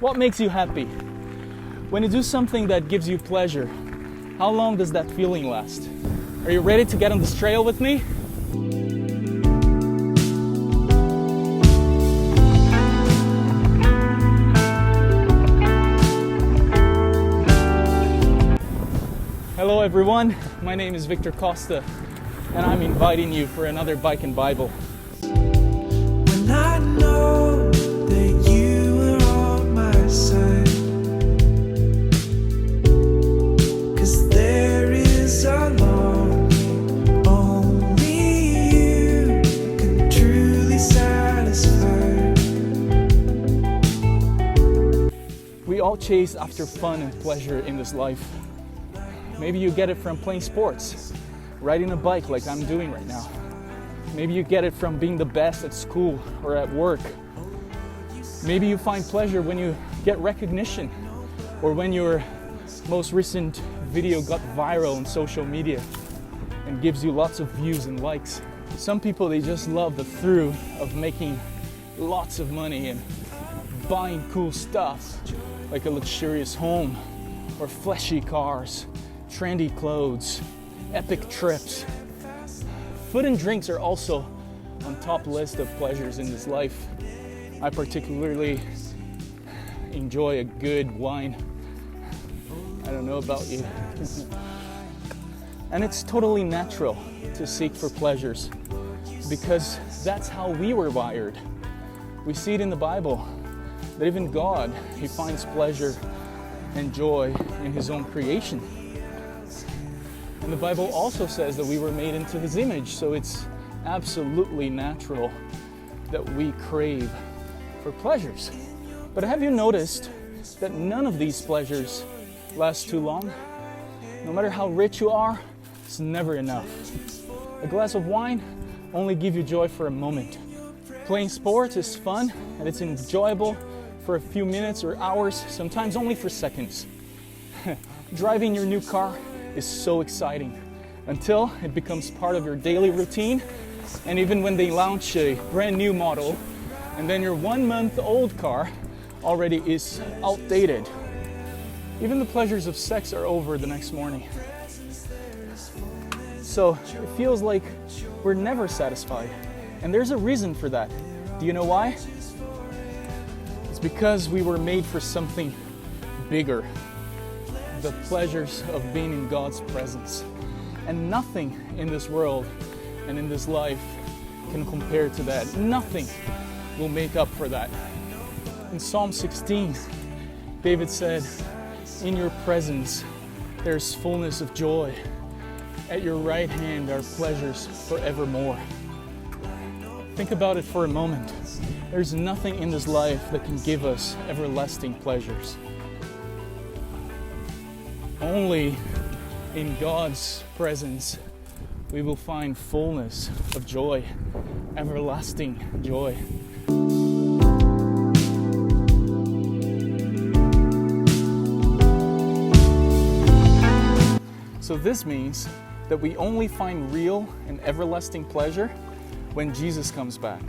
What makes you happy? When you do something that gives you pleasure, how long does that feeling last? Are you ready to get on this trail with me? Hello everyone, my name is Victor Costa, and I'm inviting you for another Bike and Bible. When I know that you are on my side, 'cause there is a longing only you can truly satisfy. We all chase after fun and pleasure in this life. Maybe you get it from playing sports, riding a bike like I'm doing right now. Maybe you get it from being the best at school or at work. Maybe you find pleasure when you get recognition or when your most recent video got viral on social media and gives you lots of views and likes. Some people, they just love the thrill of making lots of money and buying cool stuff like a luxurious home or flashy cars, trendy clothes, epic trips. Food and drinks are also on top list of pleasures in this life. I particularly enjoy a good wine. I don't know about you. And it's totally natural to seek for pleasures because that's how we were wired. We see it in the Bible that even God, He finds pleasure and joy in His own creation. And the Bible also says that we were made into His image, so it's absolutely natural that we crave for pleasures. But have you noticed that none of these pleasures last too long? No matter how rich you are, it's never enough. A glass of wine only gives you joy for a moment. Playing sports is fun and it's enjoyable for a few minutes or hours, sometimes only for seconds. Driving your new car is so exciting until it becomes part of your daily routine, and even when they launch a brand new model and then your 1-month-old car already is outdated. Even the pleasures of sex are over the next morning. So it feels like we're never satisfied, and there's a reason for that. Do you know why? It's because we were made for something bigger. The pleasures of being in God's presence. And nothing in this world and in this life can compare to that. Nothing will make up for that. In Psalm 16, David said, "In your presence there's fullness of joy. At your right hand are pleasures forevermore." Think about it for a moment. There's nothing in this life that can give us everlasting pleasures. Only in God's presence we will find fullness of joy, everlasting joy. So this means that we only find real and everlasting pleasure when Jesus comes back,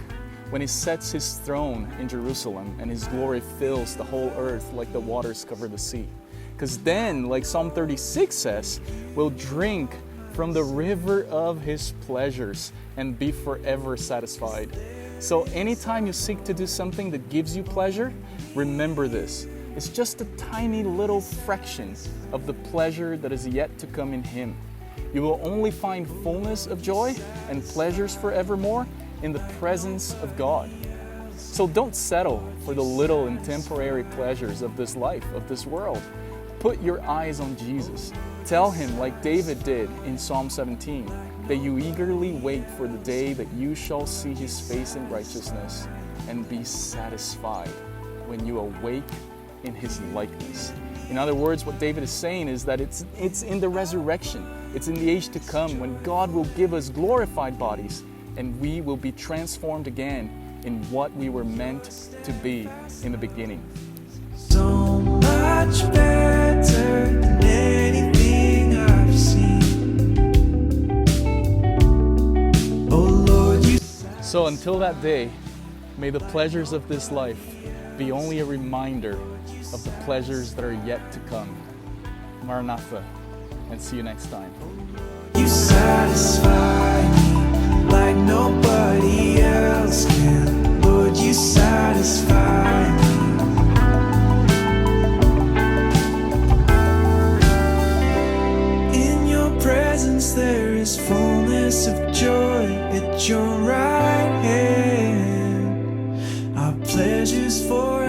when He sets His throne in Jerusalem and His glory fills the whole earth like the waters cover the sea. Because then, like Psalm 36 says, we'll drink from the river of His pleasures and be forever satisfied. So anytime you seek to do something that gives you pleasure, remember this. It's just a tiny little fraction of the pleasure that is yet to come in Him. You will only find fullness of joy and pleasures forevermore in the presence of God. So don't settle for the little and temporary pleasures of this life, of this world. Put your eyes on Jesus. Tell Him, like David did in Psalm 17, that you eagerly wait for the day that you shall see His face in righteousness and be satisfied when you awake in His likeness. In other words, what David is saying is that it's in the resurrection. It's in the age to come when God will give us glorified bodies and we will be transformed again in what we were meant to be in the beginning. So much better than anything I've seen. Oh Lord, you. So until that day, may the pleasures of this life be only a reminder of the pleasures that are yet to come. Maranatha, and see you next time. You satisfy me like nobody else can. Lord, you satisfy me. In your presence there is fullness of joy. At your right hand are pleasures for